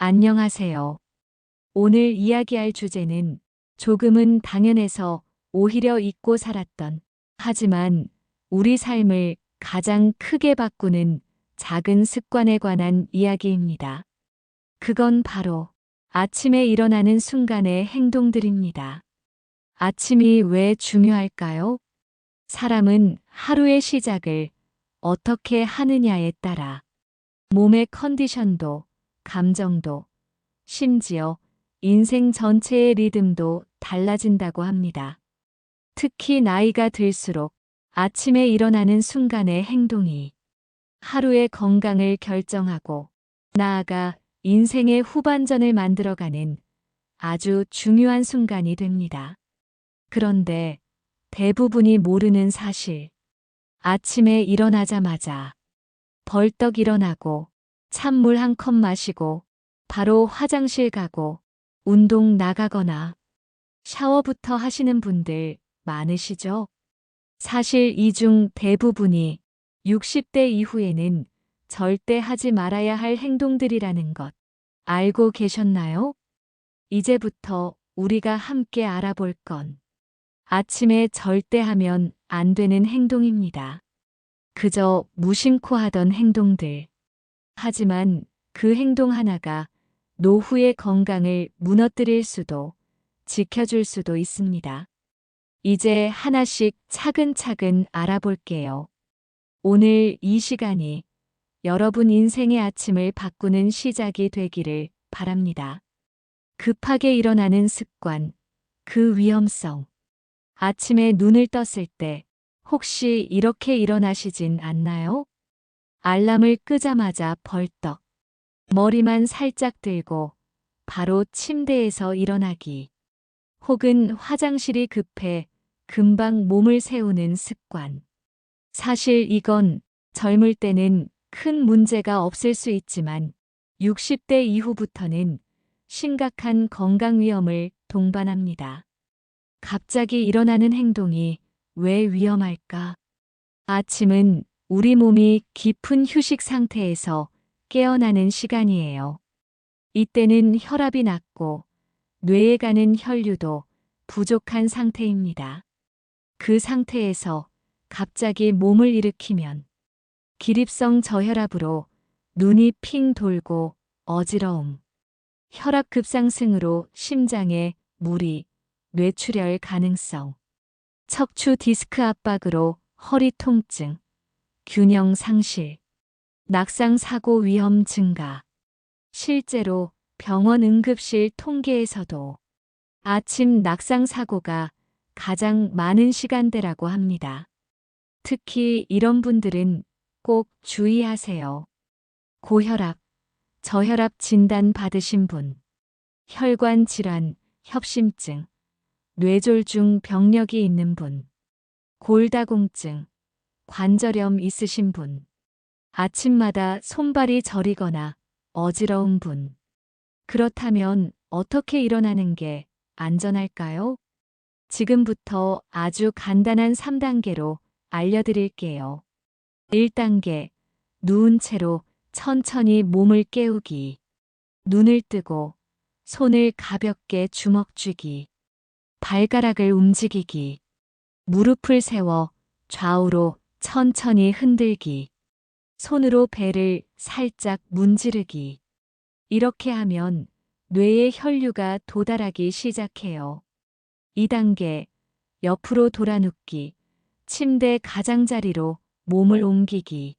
안녕하세요. 오늘 이야기할 주제는 조금은 당연해서 오히려 잊고 살았던, 하지만 우리 삶을 가장 크게 바꾸는 작은 습관에 관한 이야기입니다. 그건 바로 아침에 일어나는 순간의 행동들입니다. 아침이 왜 중요할까요? 사람은 하루의 시작을 어떻게 하느냐에 따라 몸의 컨디션도, 감정도, 심지어 인생 전체의 리듬도 달라진다고 합니다. 특히 나이가 들수록 아침에 일어나는 순간의 행동이 하루의 건강을 결정하고 나아가 인생의 후반전을 만들어가는 아주 중요한 순간이 됩니다. 그런데 대부분이 모르는 사실, 아침에 일어나자마자 벌떡 일어나고 찬물 한 컵 마시고 바로 화장실 가고 운동 나가거나 샤워부터 하시는 분들 많으시죠? 사실 이 중 대부분이 60대 이후에는 절대 하지 말아야 할 행동들이라는 것 알고 계셨나요? 이제부터 우리가 함께 알아볼 건 아침에 절대 하면 안 되는 행동입니다. 그저 무심코 하던 행동들. 하지만 그 행동 하나가 노후의 건강을 무너뜨릴 수도 지켜줄 수도 있습니다. 이제 하나씩 차근차근 알아볼게요. 오늘 이 시간이 여러분 인생의 아침을 바꾸는 시작이 되기를 바랍니다. 급하게 일어나는 습관, 그 위험성. 아침에 눈을 떴을 때 혹시 이렇게 일어나시진 않나요? 알람을 끄자마자 벌떡 머리만 살짝 들고 바로 침대에서 일어나기. 혹은 화장실이 급해 금방 몸을 세우는 습관. 사실 이건 젊을 때는 큰 문제가 없을 수 있지만 60대 이후부터는 심각한 건강 위험을 동반합니다. 갑자기 일어나는 행동이 왜 위험할까? 아침은 우리 몸이 깊은 휴식 상태에서 깨어나는 시간이에요. 이때는 혈압이 낮고 뇌에 가는 혈류도 부족한 상태입니다. 그 상태에서 갑자기 몸을 일으키면 기립성 저혈압으로 눈이 핑 돌고 어지러움, 혈압 급상승으로 심장에 무리, 뇌출혈 가능성, 척추 디스크 압박으로 허리 통증, 균형 상실, 낙상 사고 위험 증가. 실제로 병원 응급실 통계에서도 아침 낙상 사고가 가장 많은 시간대라고 합니다. 특히 이런 분들은 꼭 주의하세요. 고혈압, 저혈압 진단 받으신 분, 혈관 질환, 협심증, 뇌졸중 병력이 있는 분, 골다공증, 관절염 있으신 분, 아침마다 손발이 저리거나 어지러운 분. 그렇다면 어떻게 일어나는 게 안전할까요? 지금부터 아주 간단한 3단계로 알려드릴게요. 1단계, 누운 채로 천천히 몸을 깨우기. 눈을 뜨고 손을 가볍게 주먹 쥐기. 발가락을 움직이기. 무릎을 세워 좌우로 천천히 흔들기. 손으로 배를 살짝 문지르기. 이렇게 하면 뇌의 혈류가 도달하기 시작해요. 2단계, 옆으로 돌아 눕기. 침대 가장자리로 몸을 옮기기.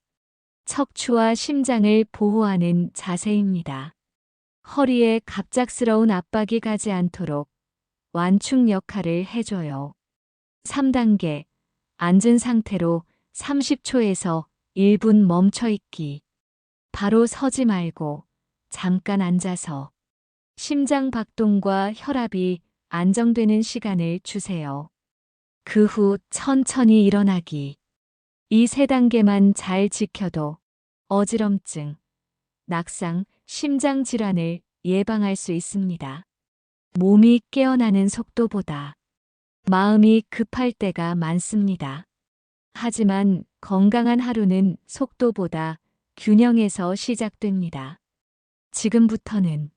척추와 심장을 보호하는 자세입니다. 허리에 갑작스러운 압박이 가지 않도록 완충 역할을 해줘요. 3단계, 앉은 상태로 30초에서 1분 멈춰 있기. 바로 서지 말고 잠깐 앉아서 심장 박동과 혈압이 안정되는 시간을 주세요. 그 후 천천히 일어나기. 이 3단계만 잘 지켜도 어지럼증, 낙상, 심장 질환을 예방할 수 있습니다. 몸이 깨어나는 속도보다 마음이 급할 때가 많습니다. 하지만 건강한 하루는 속도보다 균형에서 시작됩니다. 지금부터는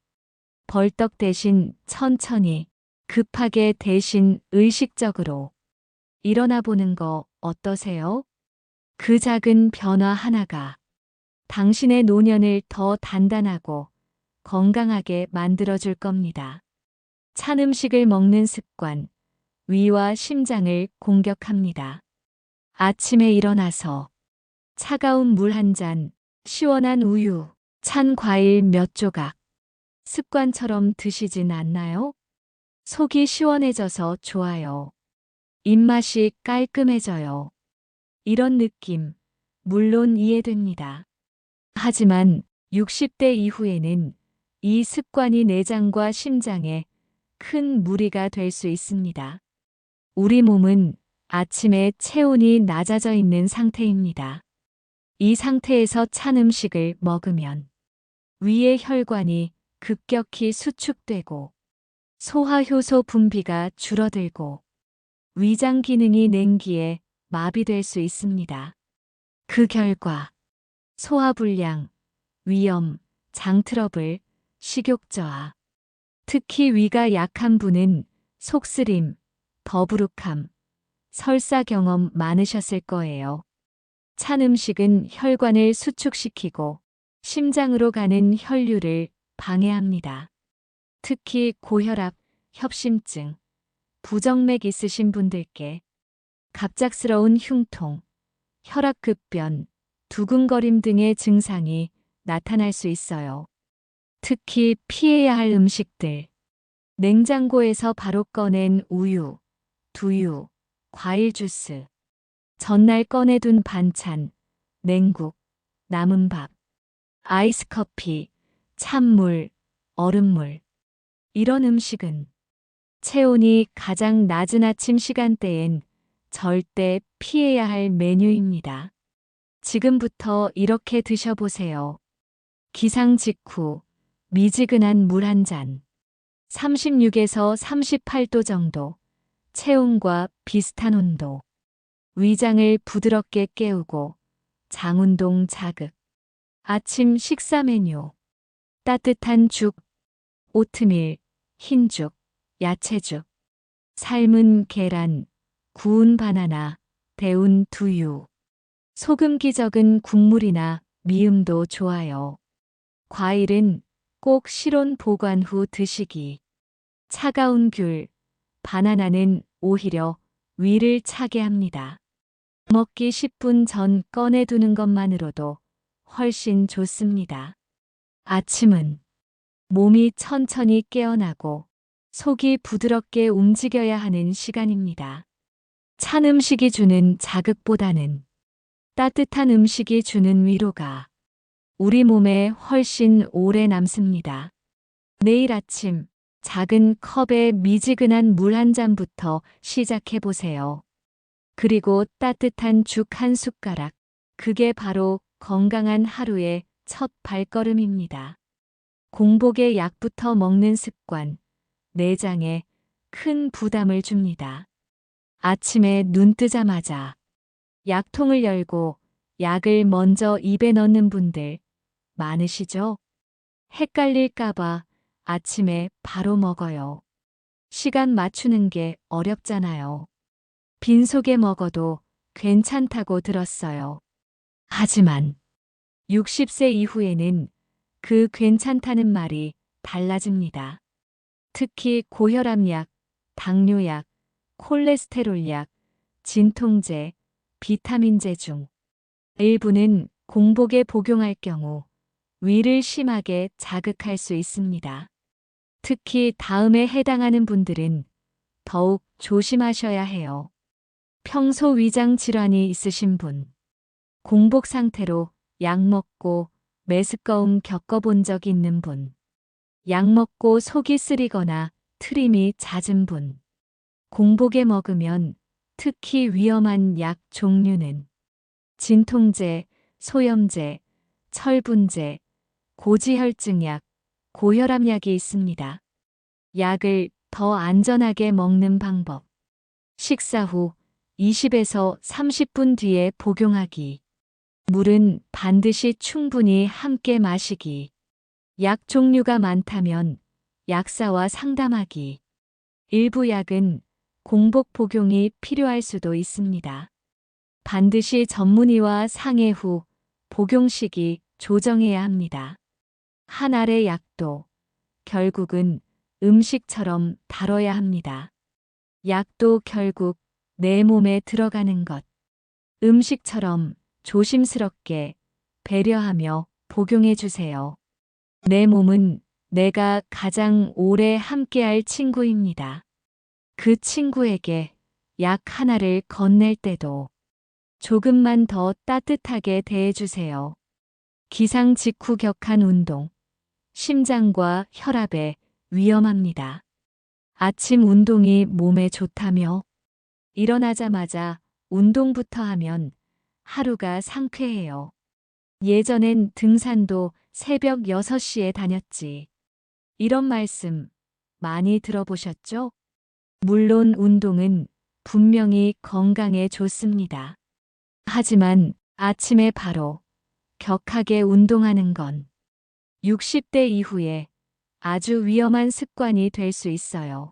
벌떡 대신 천천히, 급하게 대신 의식적으로 일어나 보는 거 어떠세요? 그 작은 변화 하나가 당신의 노년을 더 단단하고 건강하게 만들어줄 겁니다. 찬 음식을 먹는 습관, 위와 심장을 공격합니다. 아침에 일어나서 차가운 물 한 잔, 시원한 우유, 찬 과일 몇 조각, 습관처럼 드시진 않나요? 속이 시원해져서 좋아요. 입맛이 깔끔해져요. 이런 느낌, 물론 이해됩니다. 하지만 60대 이후에는 이 습관이 내장과 심장에 큰 무리가 될 수 있습니다. 우리 몸은 아침에 체온이 낮아져 있는 상태입니다. 이 상태에서 찬 음식을 먹으면 위의 혈관이 급격히 수축되고 소화효소 분비가 줄어들고 위장 기능이 냉기에 마비될 수 있습니다. 그 결과 소화불량, 위염, 장트러블, 식욕저하, 특히 위가 약한 분은 속쓰림, 더부룩함, 설사 경험 많으셨을 거예요. 찬 음식은 혈관을 수축시키고 심장으로 가는 혈류를 방해합니다. 특히 고혈압, 협심증, 부정맥 있으신 분들께 갑작스러운 흉통, 혈압급변, 두근거림 등의 증상이 나타날 수 있어요. 특히 피해야 할 음식들, 냉장고에서 바로 꺼낸 우유, 두유, 과일 주스, 전날 꺼내둔 반찬, 냉국, 남은 밥, 아이스 커피, 찬물, 얼음물. 이런 음식은 체온이 가장 낮은 아침 시간대엔 절대 피해야 할 메뉴입니다. 지금부터 이렇게 드셔보세요. 기상 직후 미지근한 물 한 잔. 36에서 38도 정도. 체온과 비슷한 온도. 위장을 부드럽게 깨우고 장운동 자극. 아침 식사 메뉴. 따뜻한 죽, 오트밀, 흰죽, 야채죽, 삶은 계란, 구운 바나나, 데운 두유. 소금기 적은 국물이나 미음도 좋아요. 과일은 꼭 실온 보관 후 드시기. 차가운 귤, 바나나는 오히려 위를 차게 합니다. 먹기 10분 전 꺼내두는 것만으로도 훨씬 좋습니다. 아침은 몸이 천천히 깨어나고 속이 부드럽게 움직여야 하는 시간입니다. 찬 음식이 주는 자극보다는 따뜻한 음식이 주는 위로가 우리 몸에 훨씬 오래 남습니다. 내일 아침 작은 컵에 미지근한 물 한 잔부터 시작해 보세요. 그리고 따뜻한 죽 한 숟가락. 그게 바로 건강한 하루의 첫 발걸음입니다. 공복에 약부터 먹는 습관, 내장에 큰 부담을 줍니다. 아침에 눈 뜨자마자 약통을 열고 약을 먼저 입에 넣는 분들 많으시죠? 헷갈릴까봐 아침에 바로 먹어요. 시간 맞추는 게 어렵잖아요. 빈속에 먹어도 괜찮다고 들었어요. 하지만 60세 이후에는 그 괜찮다는 말이 달라집니다. 특히 고혈압약, 당뇨약, 콜레스테롤약, 진통제, 비타민제 중 일부는 공복에 복용할 경우 위를 심하게 자극할 수 있습니다. 특히 다음에 해당하는 분들은 더욱 조심하셔야 해요. 평소 위장 질환이 있으신 분, 공복 상태로 약 먹고 메스꺼움 겪어본 적 있는 분, 약 먹고 속이 쓰리거나 트림이 잦은 분, 공복에 먹으면 특히 위험한 약 종류는 진통제, 소염제, 철분제, 고지혈증약, 고혈압약이 있습니다. 약을 더 안전하게 먹는 방법. 식사 후 20에서 30분 뒤에 복용하기. 물은 반드시 충분히 함께 마시기. 약 종류가 많다면 약사와 상담하기. 일부 약은 공복 복용이 필요할 수도 있습니다. 반드시 전문의와 상의 후 복용 시기 조정해야 합니다. 한 알의 약도 결국은 음식처럼 다뤄야 합니다. 약도 결국 내 몸에 들어가는 것. 음식처럼 조심스럽게 배려하며 복용해 주세요. 내 몸은 내가 가장 오래 함께할 친구입니다. 그 친구에게 약 하나를 건넬 때도 조금만 더 따뜻하게 대해주세요. 기상 직후 격한 운동. 심장과 혈압에 위험합니다. 아침 운동이 몸에 좋다며 일어나자마자 운동부터 하면 하루가 상쾌해요. 예전엔 등산도 새벽 6시에 다녔지. 이런 말씀 많이 들어보셨죠? 물론 운동은 분명히 건강에 좋습니다. 하지만 아침에 바로 격하게 운동하는 건 60대 이후에 아주 위험한 습관이 될 수 있어요.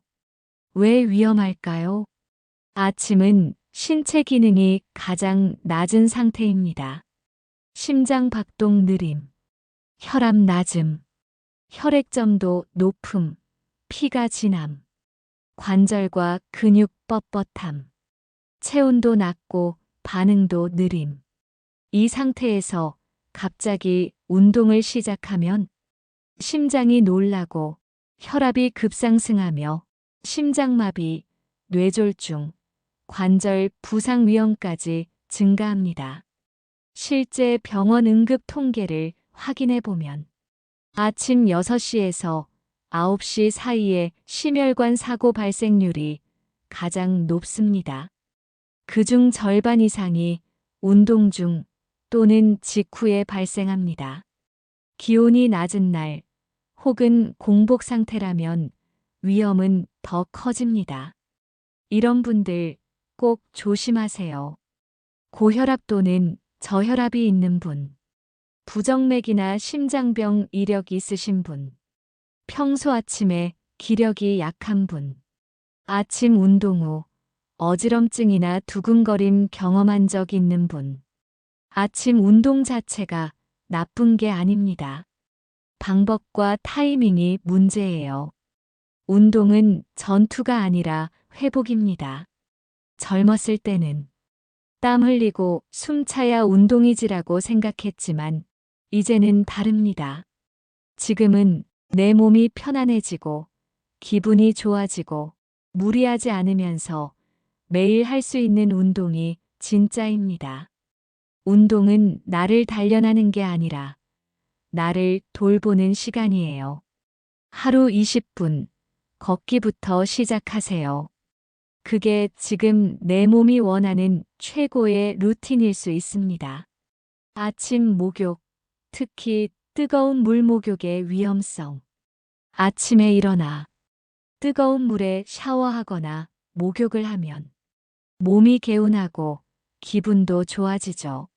왜 위험할까요? 아침은 신체 기능이 가장 낮은 상태입니다. 심장 박동 느림, 혈압 낮음, 혈액점도 높음, 피가 진함, 관절과 근육 뻣뻣함, 체온도 낮고 반응도 느림. 이 상태에서 갑자기 운동을 시작하면 심장이 놀라고 혈압이 급상승하며 심장마비, 뇌졸중, 관절 부상 위험까지 증가합니다. 실제 병원 응급 통계를 확인해 보면 아침 6시에서 9시 사이에 심혈관 사고 발생률이 가장 높습니다. 그중 절반 이상이 운동 중 또는 직후에 발생합니다. 기온이 낮은 날 혹은 공복 상태라면 위험은 더 커집니다. 이런 분들 꼭 조심하세요. 고혈압 또는 저혈압이 있는 분, 부정맥이나 심장병 이력 있으신 분, 평소 아침에 기력이 약한 분, 아침 운동 후 어지럼증이나 두근거림 경험한 적 있는 분. 아침 운동 자체가 나쁜 게 아닙니다. 방법과 타이밍이 문제예요. 운동은 전투가 아니라 회복입니다. 젊었을 때는 땀 흘리고 숨 차야 운동이지라고 생각했지만 이제는 다릅니다. 지금은 내 몸이 편안해지고 기분이 좋아지고 무리하지 않으면서 매일 할 수 있는 운동이 진짜입니다. 운동은 나를 단련하는 게 아니라 나를 돌보는 시간이에요. 하루 20분 걷기부터 시작하세요. 그게 지금 내 몸이 원하는 최고의 루틴일 수 있습니다. 아침 목욕, 특히 뜨거운 물 목욕의 위험성. 아침에 일어나 뜨거운 물에 샤워하거나 목욕을 하면 몸이 개운하고 기분도 좋아지죠.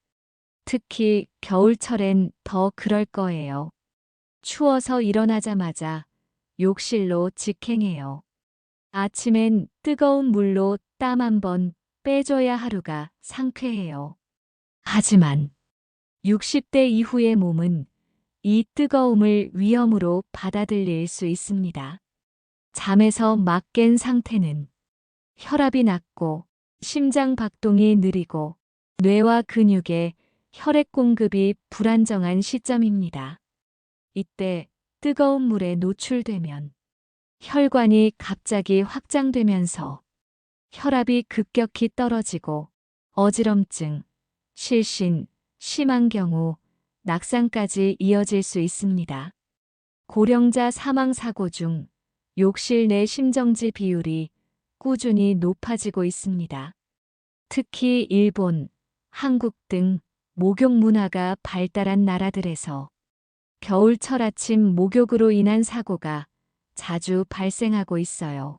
특히 겨울철엔 더 그럴 거예요. 추워서 일어나자마자 욕실로 직행해요. 아침엔 뜨거운 물로 땀 한 번 빼줘야 하루가 상쾌해요. 하지만 60대 이후의 몸은 이 뜨거움을 위험으로 받아들일 수 있습니다. 잠에서 막 깬 상태는 혈압이 낮고 심장 박동이 느리고 뇌와 근육에 혈액 공급이 불안정한 시점입니다. 이때 뜨거운 물에 노출되면 혈관이 갑자기 확장되면서 혈압이 급격히 떨어지고 어지럼증, 실신, 심한 경우 낙상까지 이어질 수 있습니다. 고령자 사망 사고 중 욕실 내 심정지 비율이 꾸준히 높아지고 있습니다. 특히 일본, 한국 등 목욕 문화가 발달한 나라들에서 겨울철 아침 목욕으로 인한 사고가 자주 발생하고 있어요.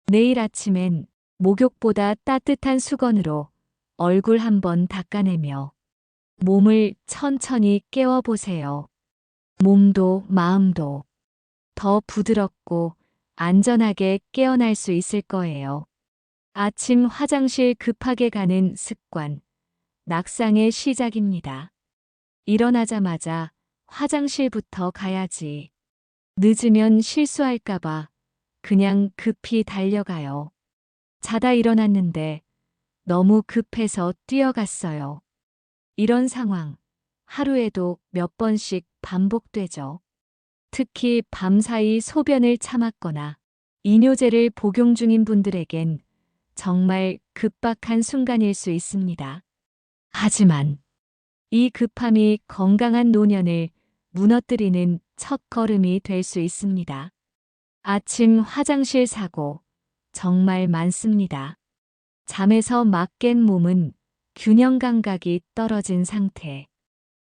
내일 아침엔 목욕보다 따뜻한 수건으로 얼굴 한번 닦아내며 몸을 천천히 깨워보세요. 몸도 마음도 더 부드럽고 안전하게 깨어날 수 있을 거예요. 아침 화장실 급하게 가는 습관, 낙상의 시작입니다. 일어나자마자 화장실부터 가야지. 늦으면 실수할까봐 그냥 급히 달려가요. 자다 일어났는데 너무 급해서 뛰어갔어요. 이런 상황 하루에도 몇 번씩 반복되죠. 특히 밤사이 소변을 참았거나 이뇨제를 복용 중인 분들에겐 정말 급박한 순간일 수 있습니다. 하지만 이 급함이 건강한 노년을 무너뜨리는 첫걸음이 될 수 있습니다. 아침 화장실 사고 정말 많습니다. 잠에서 막 깬 몸은 균형 감각이 떨어진 상태.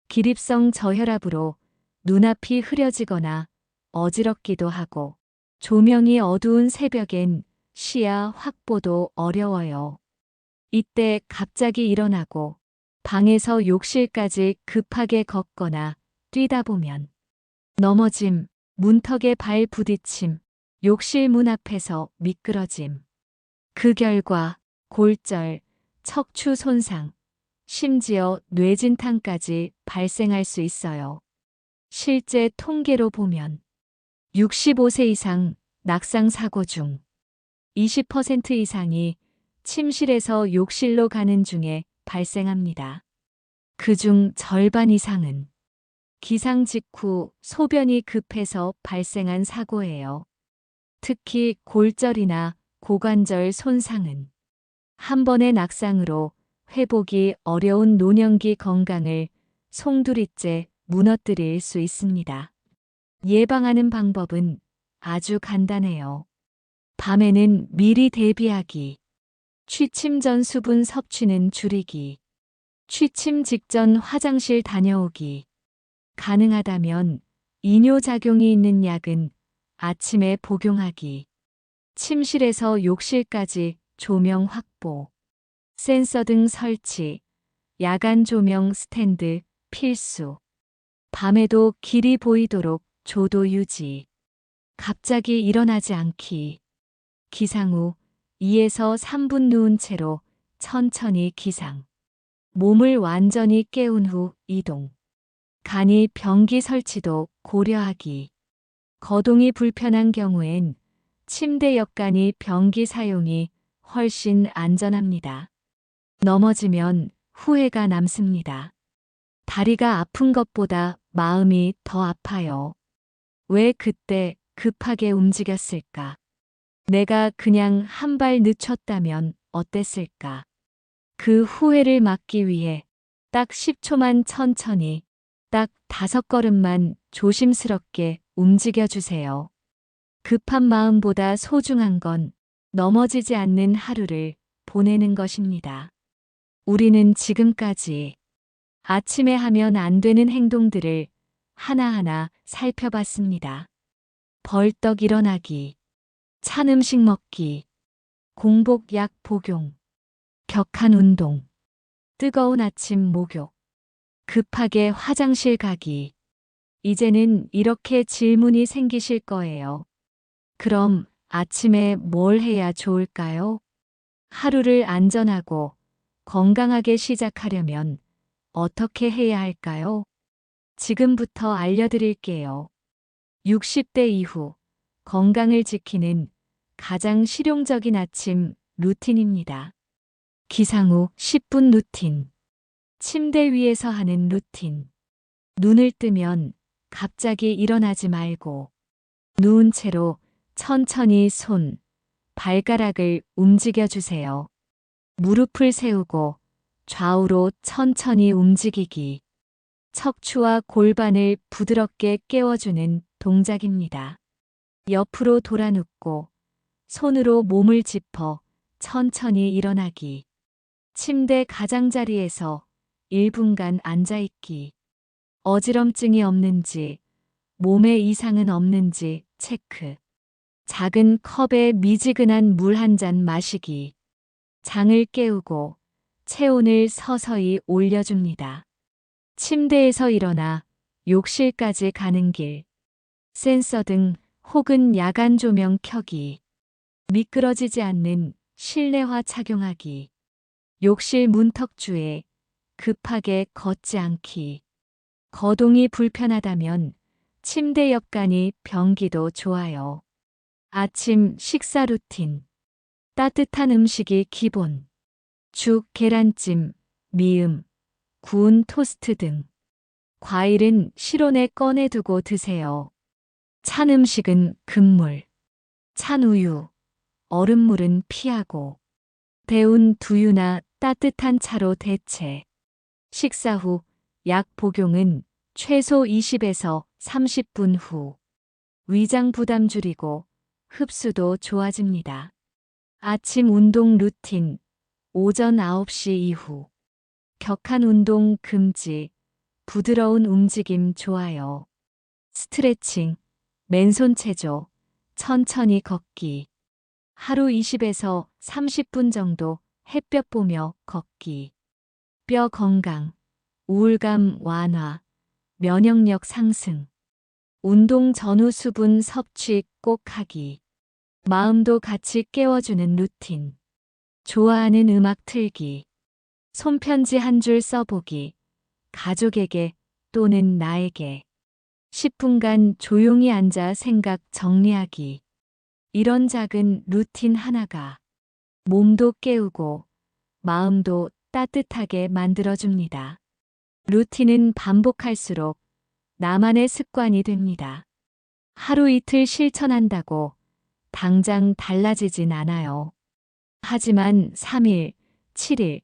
기립성 저혈압으로 눈앞이 흐려지거나 어지럽기도 하고 조명이 어두운 새벽엔 시야 확보도 어려워요. 이때 갑자기 일어나고 방에서 욕실까지 급하게 걷거나 뛰다 보면 넘어짐, 문턱에 발 부딪힘, 욕실 문 앞에서 미끄러짐. 그 결과 골절, 척추 손상, 심지어 뇌진탕까지 발생할 수 있어요. 실제 통계로 보면 65세 이상 낙상 사고 중 20% 이상이 침실에서 욕실로 가는 중에 발생합니다. 그중 절반 이상은 기상 직후 소변이 급해서 발생한 사고예요. 특히 골절이나 고관절 손상은 한 번의 낙상으로 회복이 어려운 노년기 건강을 송두리째 무너뜨릴 수 있습니다. 예방하는 방법은 아주 간단해요. 밤에는 미리 대비하기, 취침 전 수분 섭취는 줄이기, 취침 직전 화장실 다녀오기, 가능하다면 이뇨작용이 있는 약은 아침에 복용하기, 침실에서 욕실까지 조명 확보, 센서 등 설치, 야간 조명 스탠드 필수, 밤에도 길이 보이도록 조도 유지, 갑자기 일어나지 않기, 기상 후 2에서 3분 누운 채로 천천히 기상, 몸을 완전히 깨운 후 이동, 간이 변기 설치도 고려하기, 거동이 불편한 경우엔 침대 옆간이 변기 사용이 훨씬 안전합니다. 넘어지면 후회가 남습니다. 다리가 아픈 것보다 마음이 더 아파요. 왜 그때 급하게 움직였을까? 내가 그냥 한 발 늦췄다면 어땠을까? 그 후회를 막기 위해 딱 10초만 천천히, 딱 5걸음만 조심스럽게 움직여주세요. 급한 마음보다 소중한 건 넘어지지 않는 하루를 보내는 것입니다. 우리는 지금까지 아침에 하면 안 되는 행동들을 하나하나 살펴봤습니다. 벌떡 일어나기, 찬 음식 먹기, 공복약 복용, 격한 운동, 뜨거운 아침 목욕, 급하게 화장실 가기. 이제는 이렇게 질문이 생기실 거예요. 그럼 아침에 뭘 해야 좋을까요? 하루를 안전하고 건강하게 시작하려면 어떻게 해야 할까요? 지금부터 알려드릴게요. 60대 이후 건강을 지키는 가장 실용적인 아침 루틴입니다. 기상 후 10분 루틴. 침대 위에서 하는 루틴. 눈을 뜨면 갑자기 일어나지 말고 누운 채로 천천히 손, 발가락을 움직여 주세요. 무릎을 세우고 좌우로 천천히 움직이기. 척추와 골반을 부드럽게 깨워주는 동작입니다. 옆으로 돌아 눕고 손으로 몸을 짚어 천천히 일어나기. 침대 가장자리에서 1분간 앉아있기. 어지럼증이 없는지, 몸에 이상은 없는지 체크. 작은 컵에 미지근한 물 한 잔 마시기. 장을 깨우고 체온을 서서히 올려줍니다. 침대에서 일어나 욕실까지 가는 길, 센서 등 혹은 야간 조명 켜기, 미끄러지지 않는 실내화 착용하기, 욕실 문턱주에 급하게 걷지 않기, 거동이 불편하다면 침대 옆간이 변기도 좋아요. 아침 식사 루틴, 따뜻한 음식이 기본, 죽, 계란찜, 미음, 구운 토스트 등. 과일은 실온에 꺼내두고 드세요. 찬 음식은 금물, 찬 우유, 얼음물은 피하고, 데운 두유나 따뜻한 차로 대체. 식사 후 약 복용은 최소 20에서 30분 후. 위장 부담 줄이고 흡수도 좋아집니다. 아침 운동 루틴, 오전 9시 이후. 격한 운동 금지, 부드러운 움직임 좋아요. 스트레칭, 맨손 체조, 천천히 걷기. 하루 20에서 30분 정도 햇볕 보며 걷기. 뼈 건강, 우울감 완화, 면역력 상승. 운동 전후 수분 섭취 꼭 하기. 마음도 같이 깨워주는 루틴. 좋아하는 음악 틀기. 손편지 한 줄 써보기. 가족에게 또는 나에게. 10분간 조용히 앉아 생각 정리하기. 이런 작은 루틴 하나가 몸도 깨우고 마음도 따뜻하게 만들어줍니다. 루틴은 반복할수록 나만의 습관이 됩니다. 하루 이틀 실천한다고 당장 달라지진 않아요. 하지만 3일, 7일,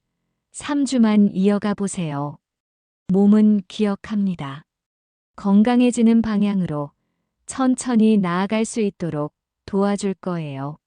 3주만 이어가 보세요. 몸은 기억합니다. 건강해지는 방향으로 천천히 나아갈 수 있도록 도와줄 거예요.